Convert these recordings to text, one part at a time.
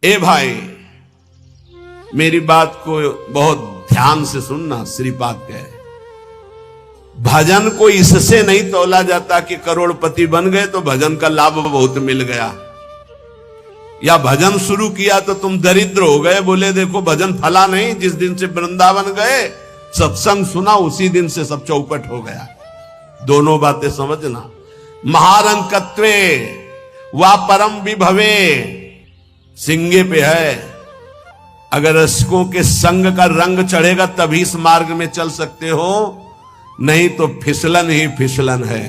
ए भाई, मेरी बात को बहुत ध्यान से सुनना। श्रीपाद कहे भजन को इससे नहीं तौला जाता कि करोड़पति बन गए तो भजन का लाभ बहुत मिल गया, या भजन शुरू किया तो तुम दरिद्र हो गए। बोले देखो भजन फला नहीं, जिस दिन से वृंदावन गए सत्संग सुना उसी दिन से सब चौपट हो गया। दोनों बातें समझना। महारंकत्वे वा परम विभवे सिंगे पे है। अगर रसिकों के संग का रंग चढ़ेगा तभी इस मार्ग में चल सकते हो, नहीं तो फिसलन ही फिसलन है।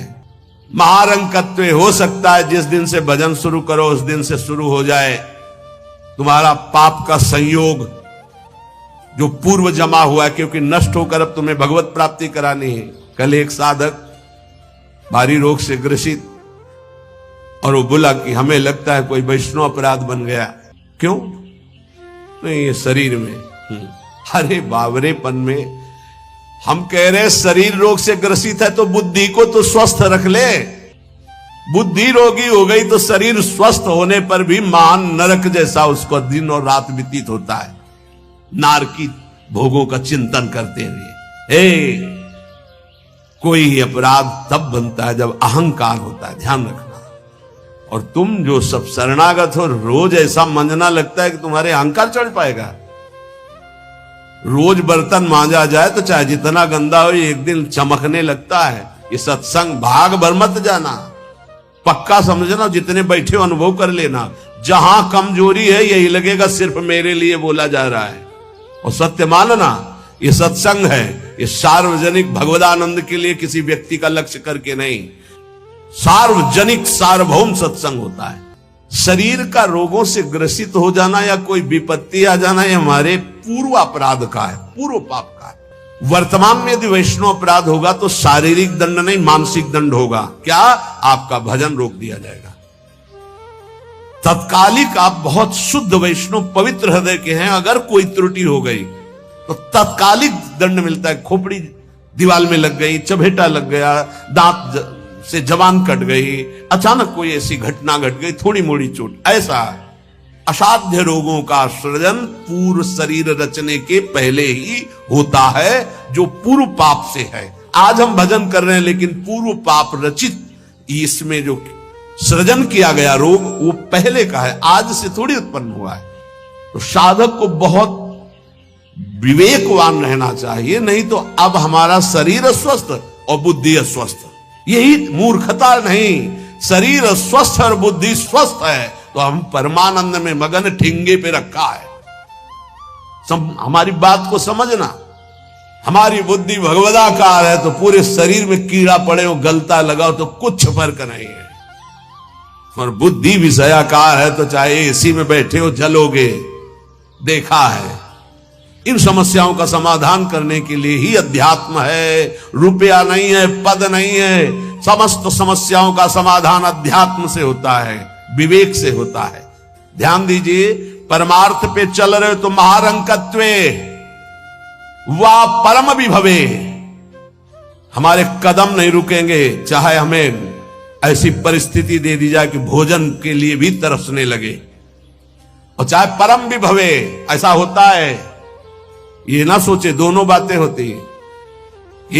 महारंकत्व हो सकता है जिस दिन से भजन शुरू करो उस दिन से शुरू हो जाए तुम्हारा पाप का संयोग जो पूर्व जमा हुआ है, क्योंकि नष्ट होकर अब तुम्हें भगवत प्राप्ति करानी है। कल एक साधक भारी रोग से ग्रसित, और वो बोला कि हमें लगता है कोई वैष्णव अपराध बन गया। क्यों? नहीं, ये शरीर में। अरे बावरेपन में हम कह रहे शरीर रोग से ग्रसित है तो बुद्धि को तो स्वस्थ रख ले। बुद्धि रोगी हो गई तो शरीर स्वस्थ होने पर भी महान नरक जैसा उसको दिन और रात व्यतीत होता है, नारकी भोगों का चिंतन करते हुए। कोई अपराध तब बनता है जब अहंकार होता है, ध्यान रखना। और तुम जो सब शरणागत हो, रोज ऐसा मंजना लगता है कि तुम्हारे अहंकार चढ़ पाएगा। रोज बर्तन मांजा जाए तो चाहे जितना गंदा हो एक दिन चमकने लगता है। ये सत्संग भाग भर मत जाना, पक्का समझना। जितने बैठे हो अनुभव कर लेना, जहां कमजोरी है यही लगेगा सिर्फ मेरे लिए बोला जा रहा है। और सत्य मानना, ये सत्संग है, ये सार्वजनिक भगवदानंद के लिए किसी व्यक्ति का लक्ष्य करके नहीं, सार्वजनिक सार्वभौम सत्संग होता है। शरीर का रोगों से ग्रसित हो जाना या कोई विपत्ति आ जाना ये हमारे पूर्व अपराध का है, पूर्व पाप का है। वर्तमान में यदि वैष्णव अपराध होगा तो शारीरिक दंड नहीं मानसिक दंड होगा। क्या? आपका भजन रोक दिया जाएगा। तत्कालिक आप बहुत शुद्ध वैष्णव पवित्र हृदय के हैं, अगर कोई त्रुटि हो गई तो तत्कालिक दंड मिलता है। खोपड़ी दीवार में लग गई, चबेटा लग गया, दांत से जबान कट गई, अचानक कोई ऐसी घटना घट गई, थोड़ी मोड़ी चोट, ऐसा असाध्य रोगों का सृजन पूर्व शरीर रचने के पहले ही होता है, जो पूर्व पाप से है। आज हम भजन कर रहे हैं लेकिन पूर्व पाप रचित इसमें जो सृजन किया गया रोग वो पहले का है, आज से थोड़ी उत्पन्न हुआ है। तो साधक को बहुत विवेकवान रहना चाहिए, नहीं तो अब हमारा शरीर अस्वस्थ और बुद्धि अस्वस्थ, यही मूर्खता नहीं। शरीर स्वस्थ और बुद्धि स्वस्थ है तो हम परमानंद में मगन ठिंगे पे रखा है। हमारी बात को समझना। हमारी बुद्धि भगवदाकार है तो पूरे शरीर में कीड़ा पड़े हो, गलता लगाओ तो कुछ फर्क नहीं है। और बुद्धि विषयाकार है तो चाहे एसी में बैठे हो जलोगे, देखा है। इन समस्याओं का समाधान करने के लिए ही अध्यात्म है, रुपया नहीं है, पद नहीं है। समस्त समस्याओं का समाधान अध्यात्म से होता है, विवेक से होता है। ध्यान दीजिए, परमार्थ पे चल रहे तो महारंकत्वे वा परम विभवे, हमारे कदम नहीं रुकेंगे चाहे हमें ऐसी परिस्थिति दे दी जाए कि भोजन के लिए भी तरसने लगे, और चाहे परम विभवे। ऐसा होता है, ये ना सोचे दोनों बातें होती हैं।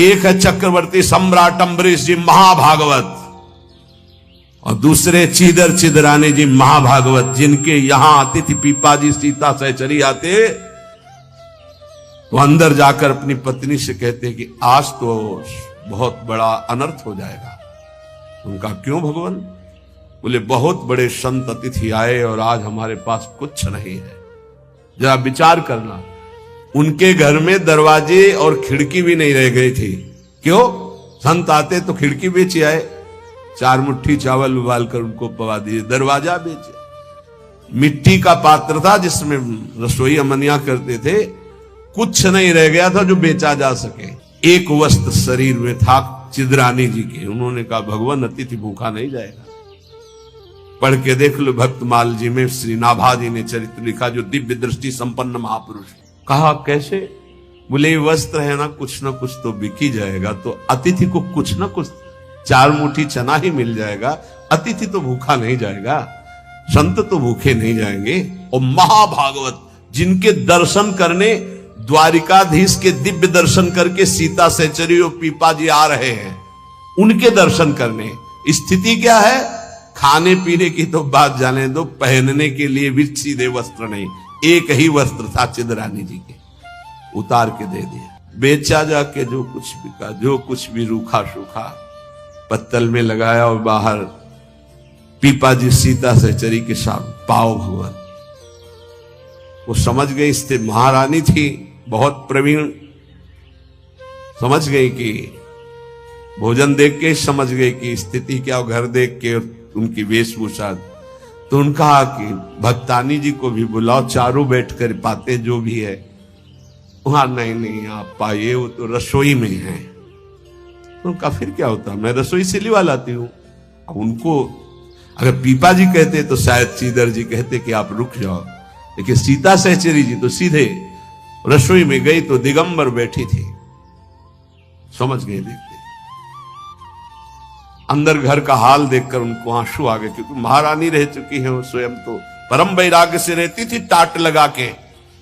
एक है चक्रवर्ती सम्राट अम्बरीश जी महाभागवत, और दूसरे चीदर चिदरानी जी महाभागवत, जिनके यहां अतिथि पीपाजी सीता सहचरी आते वो अंदर जाकर अपनी पत्नी से कहते कि आज तो बहुत बड़ा अनर्थ हो जाएगा। उनका क्यों भगवान? बोले बहुत बड़े संत अतिथि आए और आज हमारे पास कुछ नहीं है। जरा विचार करना, उनके घर में दरवाजे और खिड़की भी नहीं रह गई थी। क्यों? संत आते तो खिड़की बेच आए, 4 मुट्ठी चावल उबाल कर उनको पवा दिए, दरवाजा बेचे। मिट्टी का पात्र था जिसमें रसोई अमनिया करते थे, कुछ नहीं रह गया था जो बेचा जा सके। एक वस्त्र शरीर में था चिदरानी जी के। उन्होंने कहा भगवान अतिथि भूखा नहीं जाएगा। पढ़ के देख लो, भक्तमाल जी में श्री नाभा जी ने चरित्र लिखा, जो दिव्य दृष्टि संपन्न महापुरुष। कहा कैसे? बोले वस्त्र है ना, कुछ ना कुछ तो बिक ही जाएगा, तो अतिथि को कुछ ना कुछ 4 मुट्ठी चना ही मिल जाएगा। अतिथि तो भूखा नहीं जाएगा, संत तो भूखे नहीं जाएंगे। और महाभागवत जिनके दर्शन करने द्वारिकाधीश के दिव्य दर्शन करके सीता सहचरी और पीपा जी आ रहे हैं, उनके दर्शन करने। स्थिति क्या है? खाने पीने की तो बात जाने दो, पहनने के लिए भी सीधे वस्त्र नहीं, एक ही वस्त्र था चिदरानी जी के, उतार के दे दिया। बेचा जाके जो कुछ बिका, जो कुछ भी रूखा सूखा पत्तल में लगाया और बाहर पीपा जी सीता सहचरी के साथ पाओ भगवान। वो समझ गई, स्थित महारानी थी, बहुत प्रवीण, समझ गई कि भोजन देख के समझ गई कि स्थिति क्या, घर देख के उनकी वेशभूषा। तो उन्होंने कहा कि भक्तानी जी को भी बुलाओ, चारों बैठ कर पाते जो भी है। वहां नहीं आप पाइए, वो तो रसोई में है। उनका फिर क्या होता, मैं रसोई से लिवा लाती हूं। अब उनको अगर पीपा जी कहते तो शायद श्रीधर जी कहते कि आप रुक जाओ, लेकिन सीता सहचरी जी तो सीधे रसोई में गई तो दिगंबर बैठी थी। समझ गए, देखते अंदर घर का हाल देखकर उनको आंसू आ गए, क्योंकि महारानी रह चुकी है, वो स्वयं तो परम वैराग्य से रहती थी, टाट लगा के।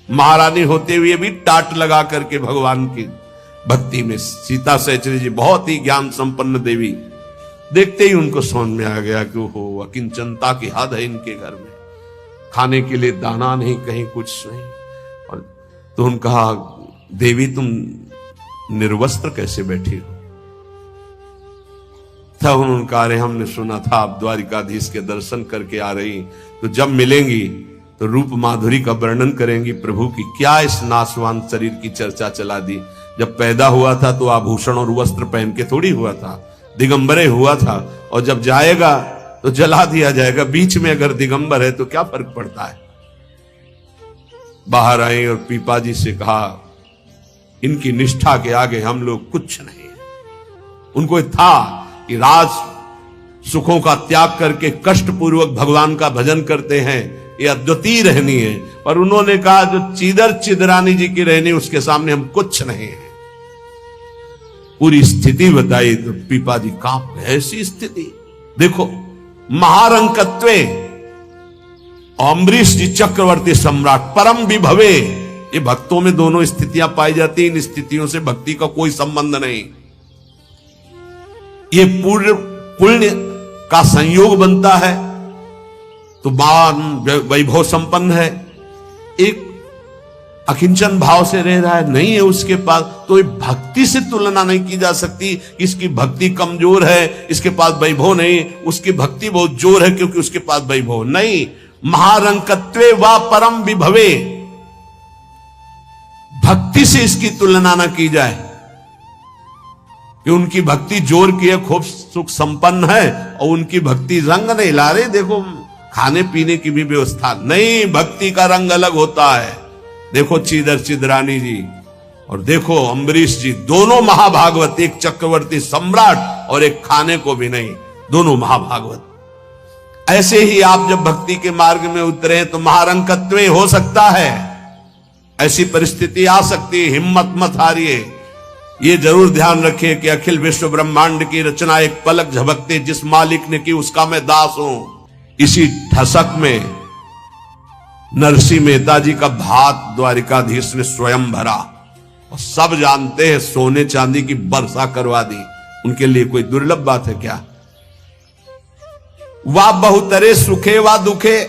महारानी होते हुए भी टाट लगा करके भगवान की भक्ति में। सीता सहचरी जी बहुत ही ज्ञान संपन्न देवी, देखते ही उनको समझ में आ गया कि वो अकिंचनता की हद है इनके घर में, खाने के लिए दाना नहीं, कहीं कुछ नहीं। और तो उन्होंने कहा, देवी तुम निर्वस्त्र कैसे बैठी हो? तब उन्होंने कहा, अरे हमने सुना था आप द्वारिकाधीश के दर्शन करके आ रही, तो जब मिलेंगी तो रूप माधुरी का वर्णन करेंगी प्रभु की। क्या इस नासवान शरीर की चर्चा चला दी? जब पैदा हुआ था तो आभूषण और वस्त्र पहन के थोड़ी हुआ था, दिगंबरे हुआ था, और जब जाएगा तो जला दिया जाएगा। बीच में अगर दिगंबर है तो क्या फर्क पड़ता है? बाहर आए और पीपा जी से कहा, इनकी निष्ठा के आगे हम लोग कुछ नहीं। उनको था कि राज सुखों का त्याग करके कष्ट पूर्वक भगवान का भजन करते हैं, ये अद्वितीय रहनी है। पर उन्होंने कहा, जो चीदर चिदरानी जी की रहनी, उसके सामने हम कुछ नहीं है। पूरी स्थिति बताई तो पीपा जी कांप गए। ऐसी स्थिति देखो, महारंकत्वे अम्बरीश जी चक्रवर्ती सम्राट परम विभवे, ये भक्तों में दोनों स्थितियां पाई जाती। इन स्थितियों से भक्ति का कोई संबंध नहीं, ये पूर्ण पुण्य का संयोग बनता है तो मान वैभव संपन्न है। एक अकिंचन भाव से रह रहा है, नहीं है उसके पास, तो ये भक्ति से तुलना नहीं की जा सकती। इसकी भक्ति कमजोर है, इसके पास वैभव नहीं, उसकी भक्ति बहुत जोर है क्योंकि उसके पास वैभव नहीं। महारंकत्वे वा परम विभवे, भक्ति से इसकी तुलना ना की जाए कि उनकी भक्ति जोर की है, खूब सुख संपन्न है, और उनकी भक्ति रंग नहीं ला रहे। देखो खाने पीने की भी व्यवस्था नहीं, भक्ति का रंग अलग होता है। देखो चीदर चिदरानी जी और देखो अम्बरीश जी, दोनों महाभागवत, एक चक्रवर्ती सम्राट और एक खाने को भी नहीं, दोनों महाभागवत। ऐसे ही आप जब भक्ति के मार्ग में उतरे तो महारंकत्वे हो सकता है, ऐसी परिस्थिति आ सकती है, हिम्मत मत हारिए। ये जरूर ध्यान रखिए कि अखिल विश्व ब्रह्मांड की रचना एक पलक झपकते जिस मालिक ने की उसका मैं दास हूं। इसी ठसक में नरसिंह मेहता जी का भात द्वारिकाधीश ने स्वयं भरा, और सब जानते हैं सोने चांदी की वर्षा करवा दी। उनके लिए कोई दुर्लभ बात है क्या? वाह बहुतरे सुखे वा दुखे,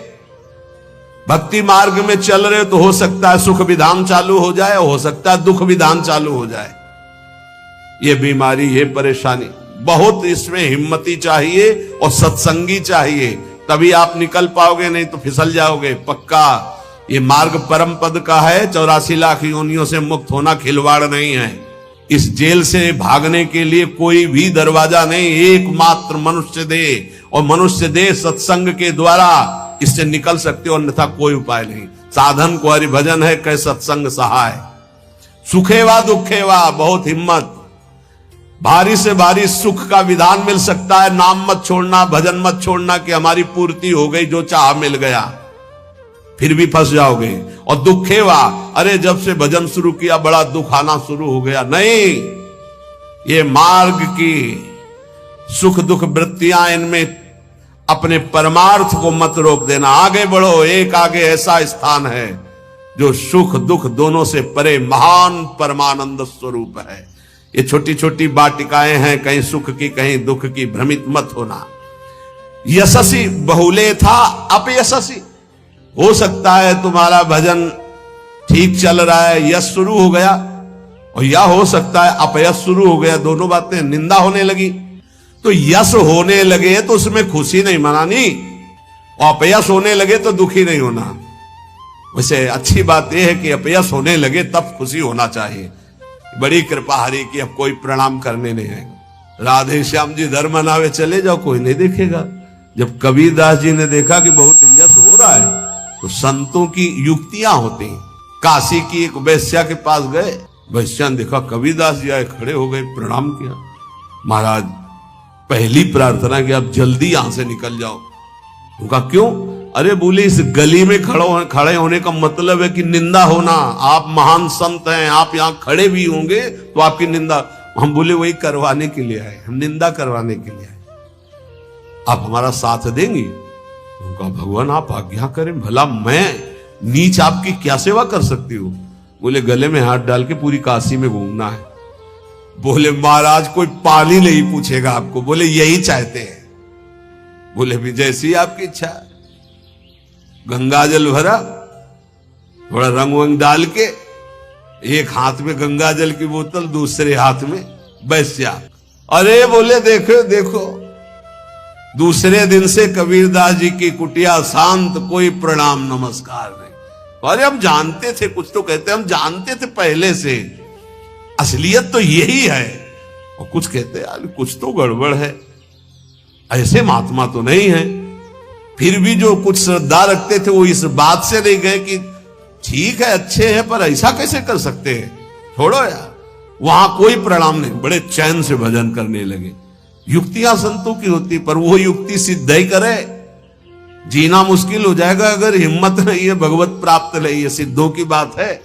भक्ति मार्ग में चल रहे तो हो सकता है सुख विधान चालू हो जाए, हो सकता है दुख विधान चालू हो जाए। ये बीमारी, ये परेशानी, बहुत इसमें हिम्मती चाहिए और सत्संगी चाहिए, तभी आप निकल पाओगे, नहीं तो फिसल जाओगे पक्का। ये मार्ग परम पद का है, 84 लाख योनियों से मुक्त होना खिलवाड़ नहीं है। इस जेल से भागने के लिए कोई भी दरवाजा नहीं, एकमात्र मनुष्य देह, और मनुष्य देह सत्संग के द्वारा इससे निकल सकते हो, अन्यथा कोई उपाय नहीं। साधन को हरि भजन है, कै सत्संग सहाय। सुखेवा दुखेवा, बहुत हिम्मत, भारी से भारी सुख का विधान मिल सकता है। नाम मत छोड़ना, भजन मत छोड़ना कि हमारी पूर्ति हो गई, जो चाह मिल गया, फिर भी फंस जाओगे। और दुखेवा, अरे जब से भजन शुरू किया बड़ा दुख आना शुरू हो गया। नहीं, ये मार्ग की सुख दुख वृत्तियां, इनमें अपने परमार्थ को मत रोक देना, आगे बढ़ो। एक आगे ऐसा स्थान है जो सुख दुख दोनों से परे महान परमानंद स्वरूप है। ये छोटी छोटी वाटिकाएं हैं, कहीं सुख की कहीं दुख की, भ्रमित मत होना। यशसी बहुले था अपयशसी, हो सकता है तुम्हारा भजन ठीक चल रहा है, यश शुरू हो गया, और या हो सकता है अपयश शुरू हो गया, दोनों बातें, निंदा होने लगी। तो यश होने लगे तो उसमें खुशी नहीं मनानी, और अपयश होने लगे तो दुखी नहीं होना। वैसे अच्छी बात यह है कि अपयश होने लगे तब खुशी होना चाहिए। बड़ी कृपा हरि की, अब कोई प्रणाम करने नहीं आएगा। राधे श्याम जी धर्म मनावे चले जाओ, कोई नहीं देखेगा। जब कबीरदास जी ने देखा कि बहुत यश हो रहा है, तो संतों की युक्तियां होती हैं। काशी की एक वैश्या के पास गए, वैश्या ने देखा कबीरदास जी आए, खड़े हो गए, प्रणाम किया। महाराज पहली प्रार्थना कि आप जल्दी यहां से निकल जाओ। उनका क्यों? अरे बोले इस गली में खड़े होने का मतलब है कि निंदा होना। आप महान संत हैं, आप यहां खड़े भी होंगे तो आपकी निंदा। हम बोले वही करवाने के लिए आए, हम निंदा करवाने के लिए आए, आप हमारा साथ देंगी? उनका भगवान आप आज्ञा करें, भला मैं नीच आपकी क्या सेवा कर सकती हूं? बोले गले में हाथ डाल के पूरी काशी में घूमना है। बोले महाराज कोई पानी नहीं पूछेगा आपको। बोले यही चाहते हैं। बोले भी जैसी आपकी इच्छा। गंगा जल भरा, थोड़ा रंग वंग डाल के, एक हाथ में गंगा जल की बोतल, दूसरे हाथ में वैश्या। अरे बोले देखो देखो, दूसरे दिन से कबीरदास जी की कुटिया शांत, कोई प्रणाम नमस्कार नहीं। अरे हम जानते थे, कुछ तो कहते हम जानते थे पहले से, असलियत तो यही है। और कुछ कहते यार कुछ तो गड़बड़ है, ऐसे महात्मा तो नहीं है। फिर भी जो कुछ श्रद्धा रखते थे वो इस बात से नहीं गए कि ठीक है अच्छे हैं पर ऐसा कैसे कर सकते हैं, छोड़ो यार। वहां कोई प्रणाम नहीं, बड़े चैन से भजन करने लगे। युक्तियां संतों की होती, पर वो युक्ति सिद्ध ही करे, जीना मुश्किल हो जाएगा अगर हिम्मत नहीं है, भगवत प्राप्त नहीं है। सिद्धों की बात है,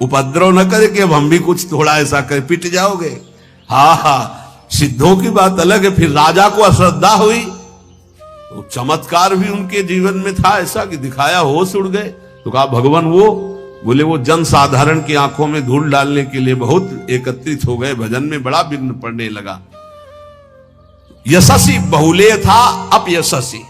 उपद्रव न करे कि अब हम भी कुछ थोड़ा ऐसा कर पिट जाओगे। हाँ, सिद्धों की बात अलग है। फिर राजा को अश्रद्धा हुई तो चमत्कार भी उनके जीवन में था ऐसा कि दिखाया, होश उड़ गए। तो कहा भगवान वो, बोले वो जन साधारण की आंखों में धूल डालने के लिए बहुत एकत्रित हो गए, भजन में बड़ा विघ्न पड़ने लगा। यशस्वी बहुले था अपयशस्वी।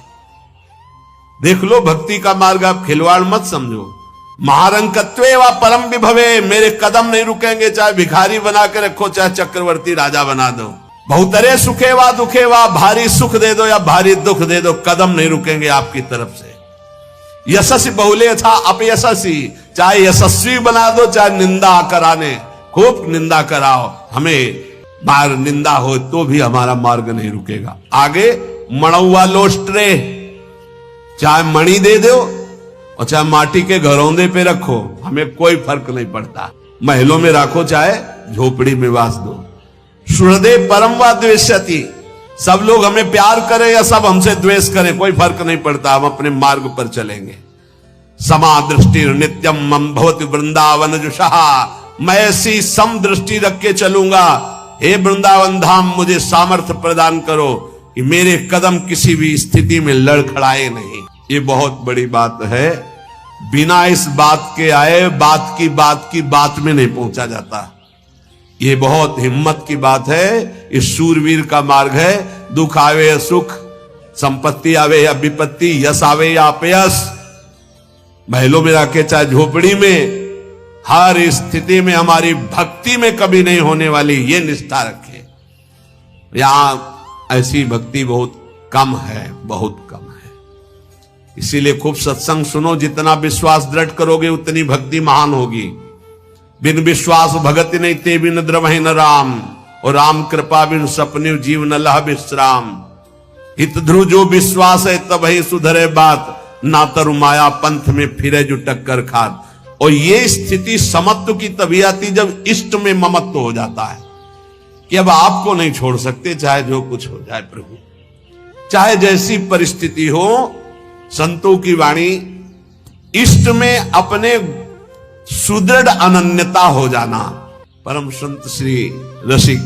देख लो भक्ति का मार्ग, आप खिलवाड़ मत समझो। महारंकत्वे व परम विभवे, मेरे कदम नहीं रुकेंगे, चाहे भिखारी बना के रखो चाहे चक्रवर्ती राजा बना दो। बहुतरे सुखे वा दुखे वा, भारी सुख दे दो या भारी दुख दे दो, कदम नहीं रुकेंगे आपकी तरफ से। यशस्वी बहुले था अपयशस्वी, चाहे यशस्वी बना दो चाहे निंदा कराने, खूब निंदा कराओ, हमें मार निंदा हो तो भी हमारा मार्ग नहीं रुकेगा। आगे मणौवा लोस्ट्रे, चाहे मणि दे दो और चाहे माटी के घरौंदे पे रखो, हमें कोई फर्क नहीं पड़ता। महलों में रखो चाहे झोपड़ी में वास दो। सुहृदे परम व द्वेष्यति, सब लोग हमें प्यार करें या सब हमसे द्वेष करें, कोई फर्क नहीं पड़ता, हम अपने मार्ग पर चलेंगे। समा दृष्टि नित्यम मम भवति वृंदावन जुषा, मैं ऐसी सम दृष्टि रख के चलूंगा। हे वृंदावन धाम, मुझे सामर्थ्य प्रदान करो कि मेरे कदम किसी भी स्थिति में लड़खड़ाए नहीं। ये बहुत बड़ी बात है। बिना इस बात के आए बात की बात में नहीं पहुंचा जाता। ये बहुत हिम्मत की बात है। इस शूरवीर का मार्ग है। दुख आवे या सुख, संपत्ति आवे या विपत्ति, यश आवे या अपयश, महलों में रखे चाहे झोपड़ी में, हर स्थिति में हमारी भक्ति में कभी नहीं होने वाली ये निष्ठा रखे। यहां ऐसी भक्ति बहुत कम है, बहुत कम है। इसीलिए खूब सत्संग सुनो, जितना विश्वास दृढ़ करोगे उतनी भक्ति महान होगी। बिन विश्वास भगति नहीं ते बिन द्रवहि न राम, और राम कृपा बिन सपने जीव न लह विश्राम। हित ध्रुव जो विश्वास है तब ही सुधरे बात, ना तरु माया पंथ में फिरे जो टक्कर खात। और ये स्थिति समत्व की तभी आती जब इष्ट में ममत्व हो जाता है कि अब आपको नहीं छोड़ सकते, चाहे जो कुछ हो जाए प्रभु, चाहे जैसी परिस्थिति हो। संतों की वाणी, इष्ट में अपने सुदृढ़ अनन्यता हो जाना। परम संत श्री रसिक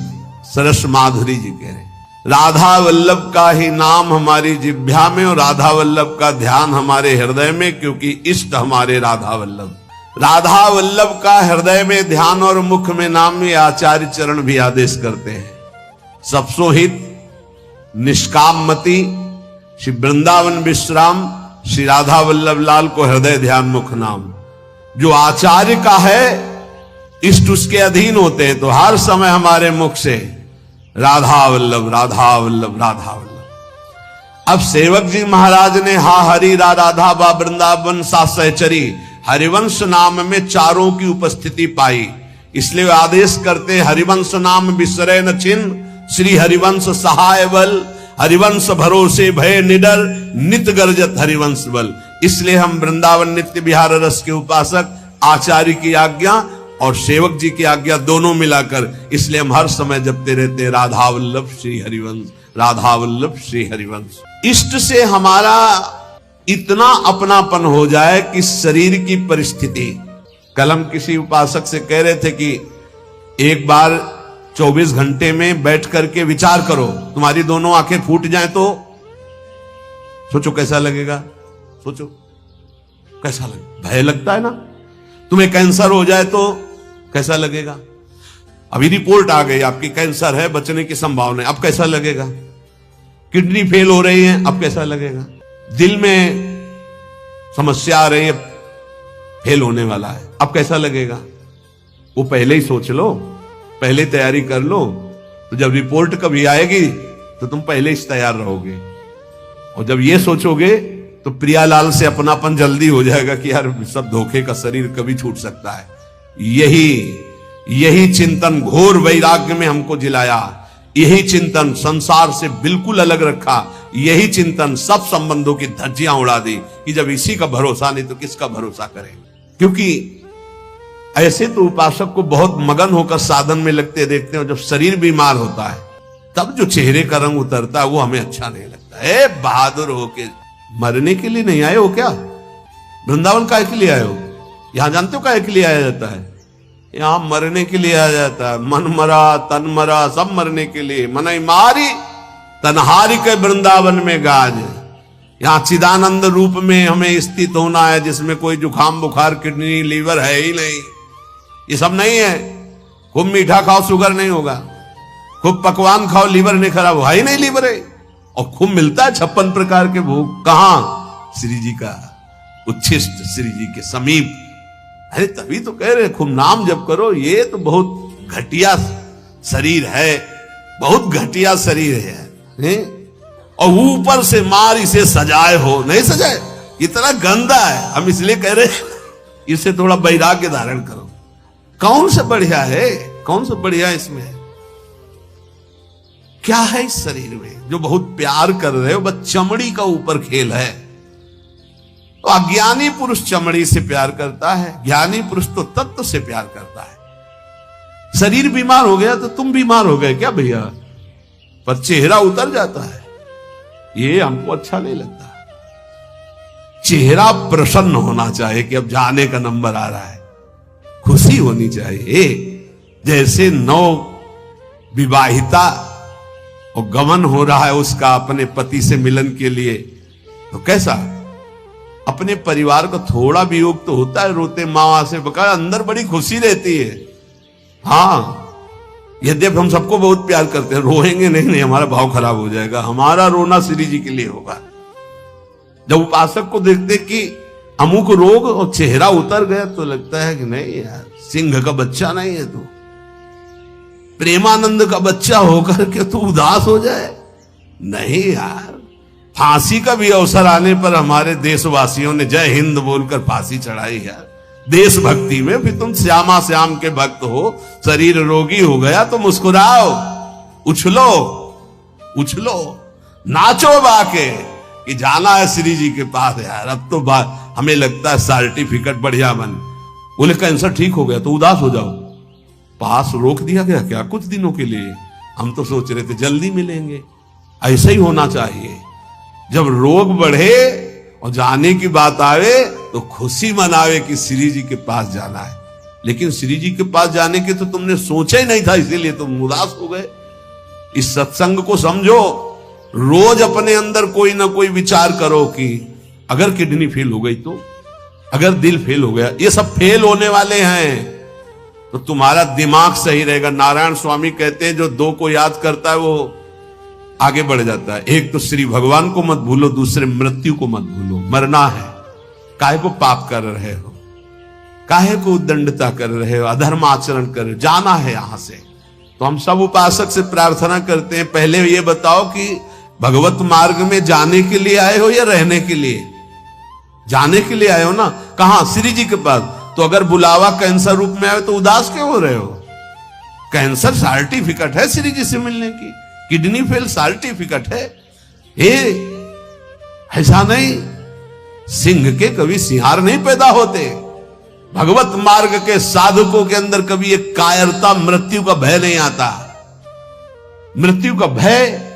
सरस माधुरी जी कह रहे, राधा वल्लभ का ही नाम हमारी जिह्वा में और राधा वल्लभ का ध्यान हमारे हृदय में, क्योंकि इष्ट हमारे राधा वल्लभ। राधा वल्लभ का हृदय में ध्यान और मुख में नाम, ये आचार्य चरण भी आदेश करते हैं। सबसो हित निष्काम मति श्री वृंदावन विश्राम, श्री राधा वल्लभ लाल को हृदय ध्यान मुख नाम। जो आचार्य का है इष्ट उसके अधीन होते हैं, तो हर समय हमारे मुख से राधा वल्लभ राधा वल्लभ राधा वल्लभ। अब सेवक जी महाराज ने हा हरि रा राधा बा वृंदावन सा सहचरी, हरिवंश नाम में चारों की उपस्थिति पाई, इसलिए वे आदेश करते हरिवंश नाम विसरे न चिन्ह, श्री हरिवंश सहाय बल, हरिवंश भरोसे भय निडर, नित गर्जत हरिवंश बल। इसलिए हम वृंदावन नित्य विहार रस के उपासक, आचार्य की आज्ञा और सेवक जी की आज्ञा दोनों मिलाकर, इसलिए हम हर समय जपते रहते राधा वल्लभ श्री हरिवंश, राधा वल्लभ श्री हरिवंश। इष्ट से हमारा इतना अपनापन हो जाए कि शरीर की परिस्थिति, कल हम किसी उपासक से कह रहे थे कि एक बार 24 घंटे में बैठ करके विचार करो, तुम्हारी दोनों आंखें फूट जाएं तो सोचो कैसा लगेगा, सोचो कैसा लगेगा। भय लगता है ना। तुम्हें कैंसर हो जाए तो कैसा लगेगा। अभी रिपोर्ट आ गई आपकी कैंसर है, बचने की संभावना है, अब कैसा लगेगा। किडनी फेल हो रही है, अब कैसा लगेगा। दिल में समस्या आ रही है, फेल होने वाला है, अब कैसा लगेगा। वो पहले ही सोच लो, पहले तैयारी कर लो, तो जब रिपोर्ट कभी आएगी तो तुम पहले ही तैयार रहोगे। और जब ये सोचोगे तो प्रियालाल से अपनापन जल्दी हो जाएगा कि यार सब धोखे का शरीर कभी छूट सकता है। यही चिंतन घोर वैराग्य में हमको जिलाया, यही चिंतन संसार से बिल्कुल अलग रखा, यही चिंतन सब संबंधों की धज्जियां उड़ा दी कि जब इसी का भरोसा नहीं तो किसका भरोसा करें। क्योंकि ऐसे तो उपासक को बहुत मगन होकर साधन में लगते देखते हैं, जब शरीर बीमार होता है तब जो चेहरे का रंग उतरता है वो हमें अच्छा नहीं लगता है। बहादुर होके मरने के लिए नहीं आए हो क्या? वृंदावन काहे के लिए आए हो? यहां जानते हो काहे के लिए आया जाता है? यहां मरने के लिए आया जाता है। मन मरा तन मरा सब मरने के लिए, मनई मारी तनहारी के वृंदावन में गाज। यहां चिदानंद रूप में हमें स्थित होना है, जिसमें कोई जुखाम बुखार किडनी लीवर है ही नहीं, ये सब नहीं है। खूब मीठा खाओ शुगर नहीं होगा, खूब पकवान खाओ लीवर नहीं खराब हो, ही नहीं लीवर है। और खूब मिलता है 56 प्रकार के भोग, कहां? श्री जी का उच्छिष्ट, श्री जी के समीप। अरे तभी तो कह रहे खूब नाम जप करो। ये तो बहुत घटिया शरीर है, बहुत घटिया शरीर है। और ऊपर से मार इसे सजाए हो, नहीं सजाए, इतना गंदा है। हम इसलिए कह रहे इसे थोड़ा वैराग्य धारण करो। कौन सा बढ़िया है, कौन सा बढ़िया इसमें क्या है इस शरीर में जो बहुत प्यार कर रहे हो? बस चमड़ी का ऊपर खेल है। तो अज्ञानी पुरुष चमड़ी से प्यार करता है, ज्ञानी पुरुष तो तत्व से प्यार करता है। शरीर बीमार हो गया तो तुम बीमार हो गए क्या भैया? पर चेहरा उतर जाता है, ये हमको अच्छा नहीं लगता। चेहरा प्रसन्न होना चाहिए कि अब जाने का नंबर आ रहा है, खुशी होनी चाहिए। जैसे नौ विवाहिता और गमन हो रहा है उसका अपने पति से मिलन के लिए, तो कैसा अपने परिवार को थोड़ा वियोग तो होता है, रोते माँ से बका, अंदर बड़ी खुशी रहती है। हाँ, यद्यप हम सबको बहुत प्यार करते हैं, रोएंगे नहीं, हमारा भाव खराब हो जाएगा। हमारा रोना श्री जी के लिए होगा। जब उपासक को देखते कि अमुक रोग और चेहरा उतर गया तो लगता है कि नहीं यार, सिंह का बच्चा नहीं है तू, प्रेमानंद का बच्चा होकर के तू उदास हो जाए। नहीं यार, फांसी का भी अवसर आने पर हमारे देशवासियों ने जय हिंद बोलकर फांसी चढ़ाई यार, देशभक्ति में। फिर तुम श्यामा श्याम के भक्त हो, शरीर रोगी हो गया तो मुस्कुराओ, उछलो उछलो, नाचो बाके कि जाना है श्री जी के पास यार। अब तो हमें लगता है सर्टिफिकेट बढ़िया बन, बोले कैंसर ठीक हो गया तो उदास हो जाओ, पास रोक दिया गया क्या कुछ दिनों के लिए? हम तो सोच रहे थे जल्दी मिलेंगे। ऐसा ही होना चाहिए। जब रोग बढ़े और जाने की बात आवे तो खुशी मनावे कि श्री जी के पास जाना है। लेकिन श्री जी के पास जाने के तो तुमने सोचा ही नहीं था, इसीलिए तुम उदास हो गए। इस सत्संग को समझो, रोज अपने अंदर कोई ना कोई विचार करो कि अगर किडनी फेल हो गई तो, अगर दिल फेल हो गया, ये सब फेल होने वाले हैं, तो तुम्हारा दिमाग सही रहेगा। नारायण स्वामी कहते हैं जो दो को याद करता है वो आगे बढ़ जाता है। एक तो श्री भगवान को मत भूलो, दूसरे मृत्यु को मत भूलो। मरना है, काहे को पाप कर रहे हो, काहे को उद्दंडता कर रहे हो, अधर्म आचरण कर रहे हो, जाना है यहां से। तो हम सब उपासक से प्रार्थना करते हैं, पहले ये बताओ कि भगवत मार्ग में जाने के लिए आए हो या रहने के लिए? जाने के लिए आए हो ना। कहां? श्री जी के पास। तो अगर बुलावा कैंसर रूप में आए तो उदास क्यों हो रहे हो? कैंसर सर्टिफिकेट है श्री जी से मिलने की, किडनी फेल सर्टिफिकेट है। ऐसा नहीं, सिंह के कभी सिंहार नहीं पैदा होते। भगवत मार्ग के साधकों के अंदर कभी एक कायरता, मृत्यु का भय नहीं आता। मृत्यु का भय,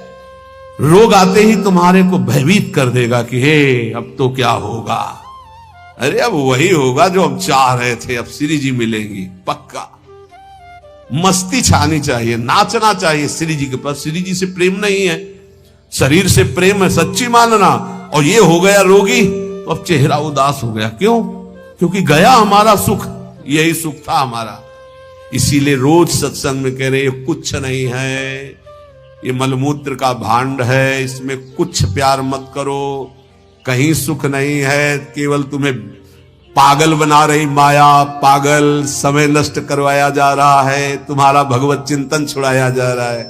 रोग आते ही तुम्हारे को भयभीत कर देगा कि हे अब तो क्या होगा। अरे अब वही होगा जो हम चाह रहे थे, अब श्री जी मिलेंगी पक्का। मस्ती छानी चाहिए, नाचना चाहिए श्री जी के पास। श्री जी से प्रेम नहीं है, शरीर से प्रेम है, सच्ची मानना। और ये हो गया रोगी तो अब चेहरा उदास हो गया, क्यों? क्योंकि गया हमारा सुख, यही सुख था हमारा। इसीलिए रोज सत्संग में कह रहे ये कुछ नहीं है, ये मलमूत्र का भांड है, इसमें कुछ प्यार मत करो, कहीं सुख नहीं है, केवल तुम्हें पागल बना रही माया, पागल समय नष्ट करवाया जा रहा है, तुम्हारा भगवत चिंतन छुड़ाया जा रहा है।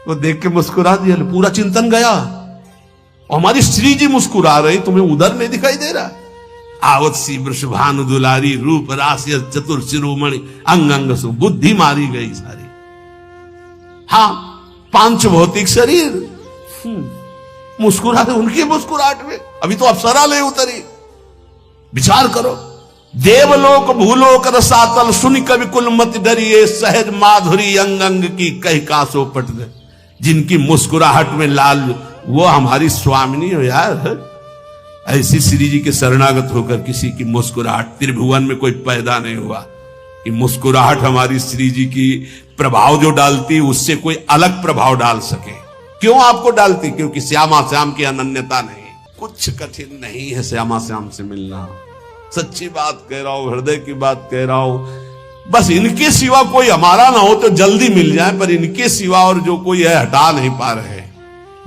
वो देख के मुस्कुरा दिया, पूरा चिंतन गया। और हमारी श्री जी मुस्कुरा रही, तुम्हें उधर नहीं दिखाई दे रहा? आवत सी वृषभानु दुलारी, रूप राशि चतुर शिरोमणि, अंग अंग सु बुद्धि मारी गई सारी। हाँ, पांच भौतिक शरीर मुस्कुराते, उनकी मुस्कुराहट में अभी तो अप्सरा ले उतरी। विचार करो, देवलोक भूलोक रसातल, सुन कवि कुल मत डरिए, सहज माधुरी अंग अंग की कह कासो पट दे। जिनकी मुस्कुराहट में लाल, वो हमारी स्वामिनी हो यार। ऐसी श्री जी के शरणागत होकर किसी की मुस्कुराहट, त्रिभुवन में कोई पैदा नहीं हुआ कि मुस्कुराहट हमारी श्री जी की प्रभाव जो डालती उससे कोई अलग प्रभाव डाल सके। क्यों आपको डालती? क्योंकि श्यामा श्याम की अनन्यता नहीं। कुछ कठिन नहीं है श्यामा श्याम से मिलना, सच्ची बात कह रहा हूं, हृदय की बात कह रहा हूं। बस इनके सिवा कोई हमारा ना हो तो जल्दी मिल जाए, पर इनके सिवा और जो कोई है हटा नहीं पा रहे,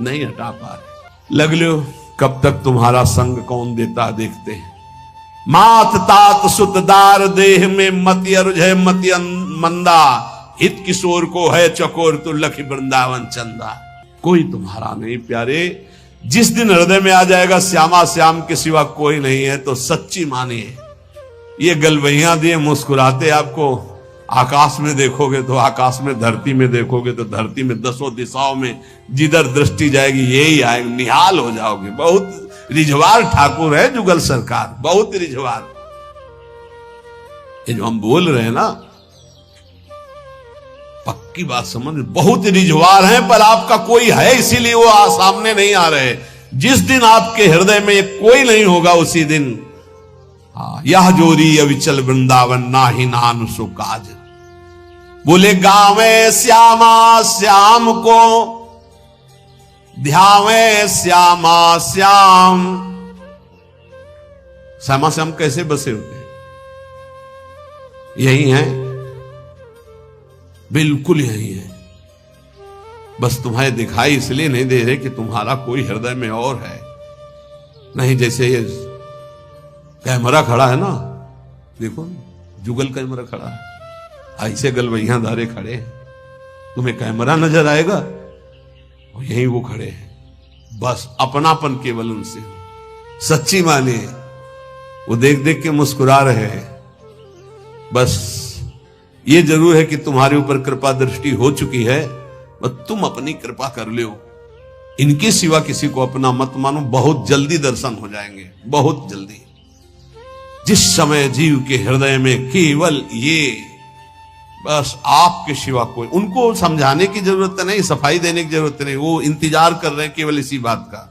नहीं हटा पा रहे। लग लो कब तक तुम्हारा संग कौन देता देखते हैं। मात तात सुतदार देह में मति अरुझे मति मंदा, हित किशोर को है चकोर तो लखी वृंदावन चंदा। कोई तुम्हारा नहीं प्यारे। जिस दिन हृदय में आ जाएगा श्यामा श्याम के सिवा कोई नहीं है, तो सच्ची मानिए ये गलवैया दिए मुस्कुराते आपको आकाश में देखोगे तो आकाश में, धरती में देखोगे तो धरती में, दसों दिशाओं में जिधर दृष्टि जाएगी यही आएगा, निहाल हो जाओगे। बहुत रिझवार ठाकुर है जुगल सरकार, बहुत रिझवार। ये जो हम बोल रहे हैं ना, पक्की बात समझ, बहुत रिझवार हैं, पर आपका कोई है इसीलिए वो सामने नहीं आ रहे। जिस दिन आपके हृदय में कोई नहीं होगा उसी दिन यह जोरी अविचल वृंदावन ना ही नान सो काज। बोले गावे श्यामा श्याम को, ध्यावे श्यामा श्याम। श्यामा श्याम कैसे बसे होते हैं? यही है, बिल्कुल यही है। बस तुम्हें दिखाई इसलिए नहीं दे रहे कि तुम्हारा कोई हृदय में और है। नहीं, जैसे ये कैमरा खड़ा है ना, देखो जुगल कैमरा खड़ा है, ऐसे गलवैया धारे खड़े हैं, तुम्हें कैमरा नजर आएगा और यही वो खड़े हैं। बस अपनापन केवल उनसे हो, सच्ची माने वो देख देख के मुस्कुरा रहे हैं। बस ये जरूर है कि तुम्हारे ऊपर कृपा दृष्टि हो चुकी है, और तुम अपनी कृपा कर लो। इनके सिवा किसी को अपना मत मानो, बहुत जल्दी दर्शन हो जाएंगे, बहुत जल्दी। जिस समय जीव के हृदय में केवल ये, बस आपके सिवा कोई, उनको समझाने की जरूरत नहीं, सफाई देने की जरूरत नहीं, वो इंतजार कर रहे हैं केवल इसी बात का।